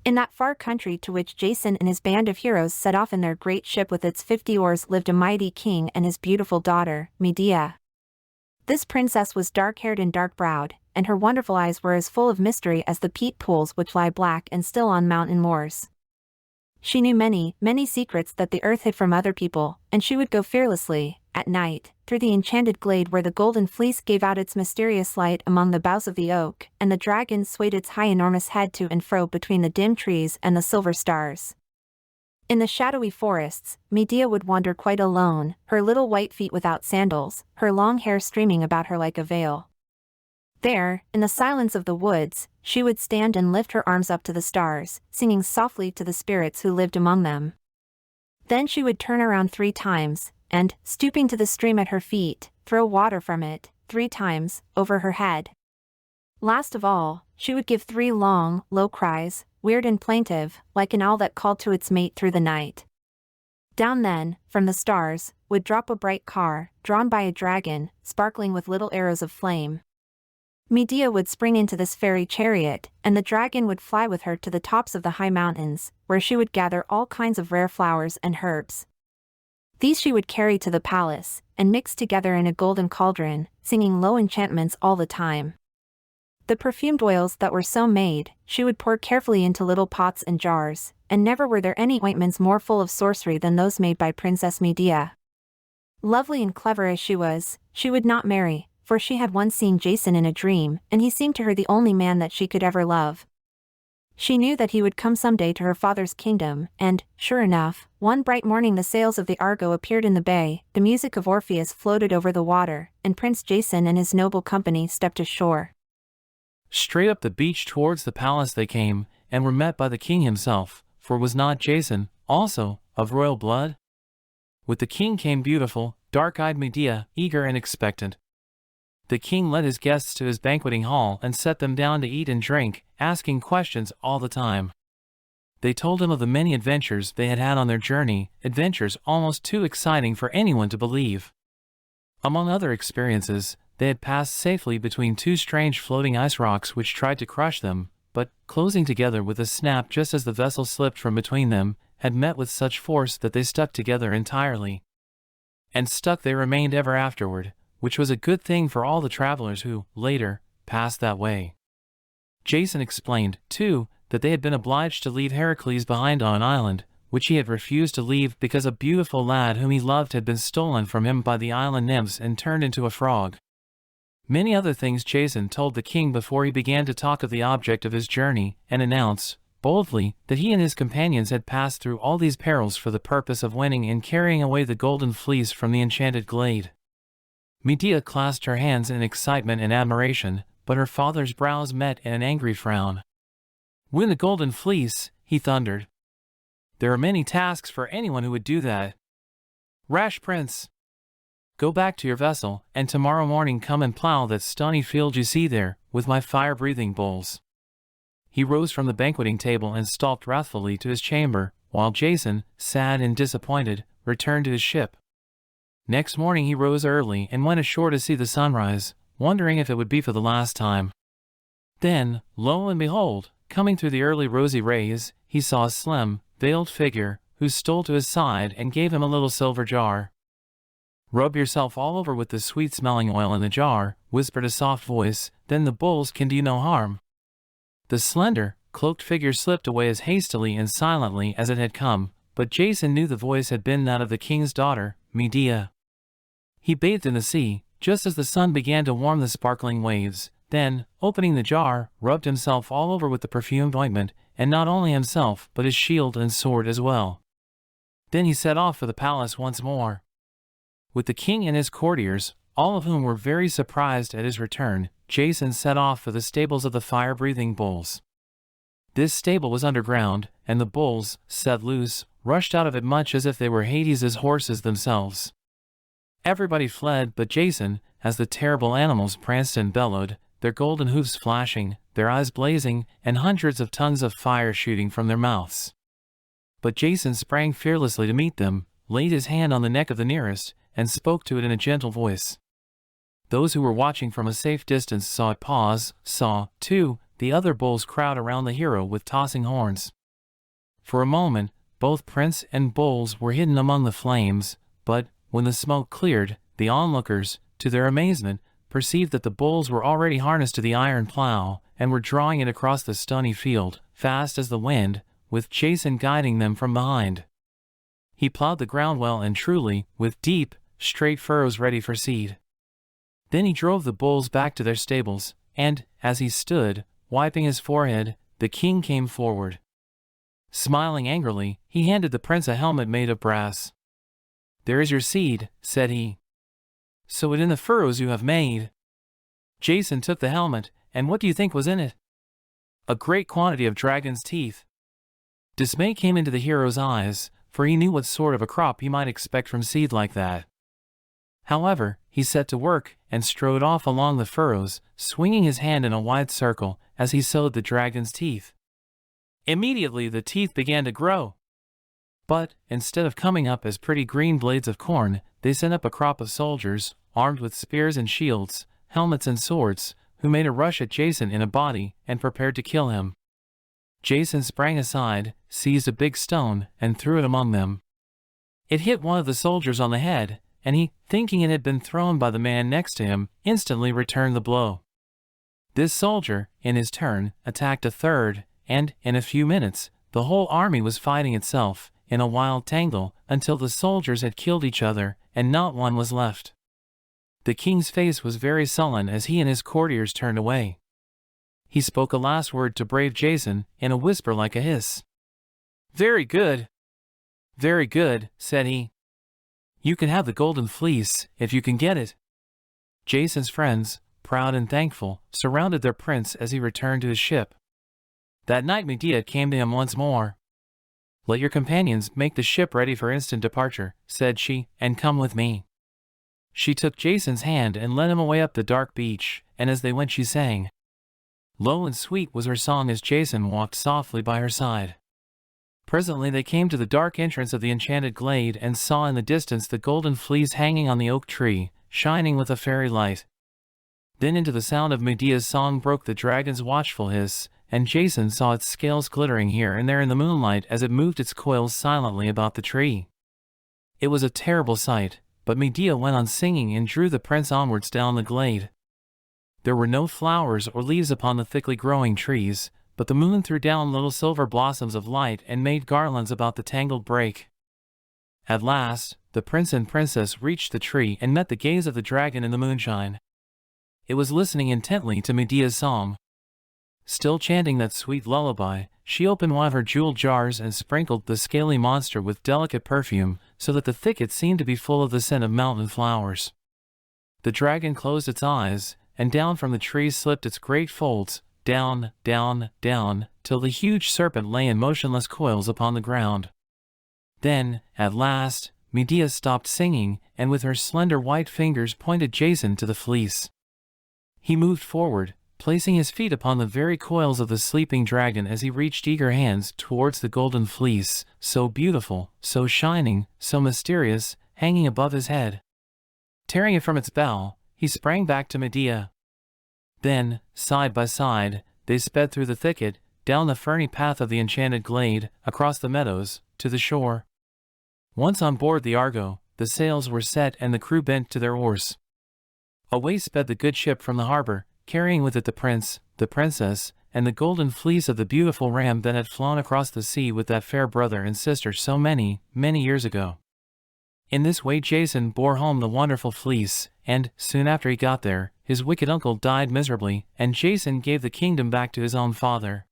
In that far country to which Jason and his band of heroes set off in their great ship with its 50 oars lived a mighty king and his beautiful daughter, Medea. This princess was dark-haired and dark-browed, and her wonderful eyes were as full of mystery as the peat pools which lie black and still on mountain moors. She knew many, many secrets that the earth hid from other people, and she would go fearlessly, at night, through the enchanted glade where the golden fleece gave out its mysterious light among the boughs of the oak, and the dragon swayed its high enormous head to and fro between the dim trees and the silver stars. In the shadowy forests, Medea would wander quite alone, her little white feet without sandals, her long hair streaming about her like a veil. There, in the silence of the woods, she would stand and lift her arms up to the stars, singing softly to the spirits who lived among them. Then she would turn around 3 times, and, stooping to the stream at her feet, throw water from it, 3 times, over her head. Last of all, she would give 3 long, low cries, weird and plaintive, like an owl that called to its mate through the night. Down then, from the stars, would drop a bright car, drawn by a dragon, sparkling with little arrows of flame. Medea would spring into this fairy chariot, and the dragon would fly with her to the tops of the high mountains, where she would gather all kinds of rare flowers and herbs. These she would carry to the palace, and mix together in a golden cauldron, singing low enchantments all the time. The perfumed oils that were so made, she would pour carefully into little pots and jars, and never were there any ointments more full of sorcery than those made by Princess Medea. Lovely and clever as she would not marry, for she had once seen Jason in a dream, and he seemed to her the only man that she could ever love. She knew that he would come someday to her father's kingdom, and, sure enough, one bright morning the sails of the Argo appeared in the bay, the music of Orpheus floated over the water, and Prince Jason and his noble company stepped ashore. Straight up the beach towards the palace they came, and were met by the king himself, for was not Jason, also, of royal blood? With the king came beautiful, dark-eyed Medea, eager and expectant. The king led his guests to his banqueting hall and set them down to eat and drink, asking questions all the time. They told him of the many adventures they had had on their journey, adventures almost too exciting for anyone to believe. Among other experiences, they had passed safely between 2 strange floating ice rocks which tried to crush them, but, closing together with a snap just as the vessel slipped from between them, had met with such force that they stuck together entirely. And stuck they remained ever afterward, which was a good thing for all the travelers who, later, passed that way. Jason explained, too, that they had been obliged to leave Heracles behind on an island, which he had refused to leave because a beautiful lad whom he loved had been stolen from him by the island nymphs and turned into a frog. Many other things Jason told the king before he began to talk of the object of his journey, and announced, boldly, that he and his companions had passed through all these perils for the purpose of winning and carrying away the golden fleece from the enchanted glade. Medea clasped her hands in excitement and admiration, but her father's brows met in an angry frown. "Win the golden fleece," he thundered. "There are many tasks for anyone who would do that. Rash prince! Go back to your vessel, and tomorrow morning come and plow that stony field you see there, with my fire-breathing bulls." He rose from the banqueting table and stalked wrathfully to his chamber, while Jason, sad and disappointed, returned to his ship. Next morning he rose early and went ashore to see the sunrise, wondering if it would be for the last time. Then, lo and behold, coming through the early rosy rays, he saw a slim, veiled figure, who stole to his side and gave him a little silver jar. "Rub yourself all over with the sweet-smelling oil in the jar," whispered a soft voice, "then the bulls can do you no harm." The slender, cloaked figure slipped away as hastily and silently as it had come, but Jason knew the voice had been that of the king's daughter, Medea. He bathed in the sea, just as the sun began to warm the sparkling waves, then, opening the jar, rubbed himself all over with the perfumed ointment, and not only himself but his shield and sword as well. Then he set off for the palace once more. With the king and his courtiers, all of whom were very surprised at his return, Jason set off for the stables of the fire-breathing bulls. This stable was underground, and the bulls, set loose, rushed out of it much as if they were Hades's horses themselves. Everybody fled but Jason, as the terrible animals pranced and bellowed, their golden hoofs flashing, their eyes blazing, and hundreds of tongues of fire shooting from their mouths. But Jason sprang fearlessly to meet them, laid his hand on the neck of the nearest, and spoke to it in a gentle voice. Those who were watching from a safe distance saw it pause, saw, too, the other bulls crowd around the hero with tossing horns. For a moment, both prince and bulls were hidden among the flames, but, when the smoke cleared, the onlookers, to their amazement, perceived that the bulls were already harnessed to the iron plow, and were drawing it across the stony field, fast as the wind, with Jason guiding them from behind. He plowed the ground well and truly, with deep, straight furrows ready for seed. Then he drove the bulls back to their stables, and, as he stood, wiping his forehead, the king came forward. Smiling angrily, he handed the prince a helmet made of brass. "There is your seed," said he. "Sow it in the furrows you have made." Jason took the helmet, and what do you think was in it? A great quantity of dragon's teeth. Dismay came into the hero's eyes, for he knew what sort of a crop he might expect from seed like that. However, he set to work and strode off along the furrows, swinging his hand in a wide circle as he sowed the dragon's teeth. Immediately the teeth began to grow. But, instead of coming up as pretty green blades of corn, they sent up a crop of soldiers, armed with spears and shields, helmets and swords, who made a rush at Jason in a body and prepared to kill him. Jason sprang aside, seized a big stone, and threw it among them. It hit one of the soldiers on the head, and he, thinking it had been thrown by the man next to him, instantly returned the blow. This soldier, in his turn, attacked a third, and, in a few minutes, the whole army was fighting itself, in a wild tangle, until the soldiers had killed each other, and not one was left. The king's face was very sullen as he and his courtiers turned away. He spoke a last word to brave Jason, in a whisper like a hiss. "Very good. Very good," said he. "You can have the golden fleece, if you can get it." Jason's friends, proud and thankful, surrounded their prince as he returned to his ship. That night Medea came to him once more. "Let your companions make the ship ready for instant departure," said she, "and come with me." She took Jason's hand and led him away up the dark beach, and as they went she sang. Low and sweet was her song as Jason walked softly by her side. Presently they came to the dark entrance of the Enchanted Glade and saw in the distance the golden fleece hanging on the oak tree, shining with a fairy light. Then into the sound of Medea's song broke the dragon's watchful hiss, and Jason saw its scales glittering here and there in the moonlight as it moved its coils silently about the tree. It was a terrible sight, but Medea went on singing and drew the prince onwards down the glade. There were no flowers or leaves upon the thickly growing trees, but the moon threw down little silver blossoms of light and made garlands about the tangled brake. At last, the prince and princess reached the tree and met the gaze of the dragon in the moonshine. It was listening intently to Medea's song. Still chanting that sweet lullaby, she opened one of her jeweled jars and sprinkled the scaly monster with delicate perfume, so that the thicket seemed to be full of the scent of mountain flowers. The dragon closed its eyes, and down from the trees slipped its great folds, down, down, down, till the huge serpent lay in motionless coils upon the ground. Then, at last, Medea stopped singing, and with her slender white fingers pointed Jason to the fleece. He moved forward, placing his feet upon the very coils of the sleeping dragon as he reached eager hands towards the golden fleece, so beautiful, so shining, so mysterious, hanging above his head. Tearing it from its bough, he sprang back to Medea. Then, side by side, they sped through the thicket, down the ferny path of the Enchanted Glade, across the meadows, to the shore. Once on board the Argo, the sails were set and the crew bent to their oars. Away sped the good ship from the harbor, carrying with it the prince, the princess, and the golden fleece of the beautiful ram that had flown across the sea with that fair brother and sister so many, many years ago. In this way Jason bore home the wonderful fleece, and, soon after he got there, his wicked uncle died miserably, and Jason gave the kingdom back to his own father.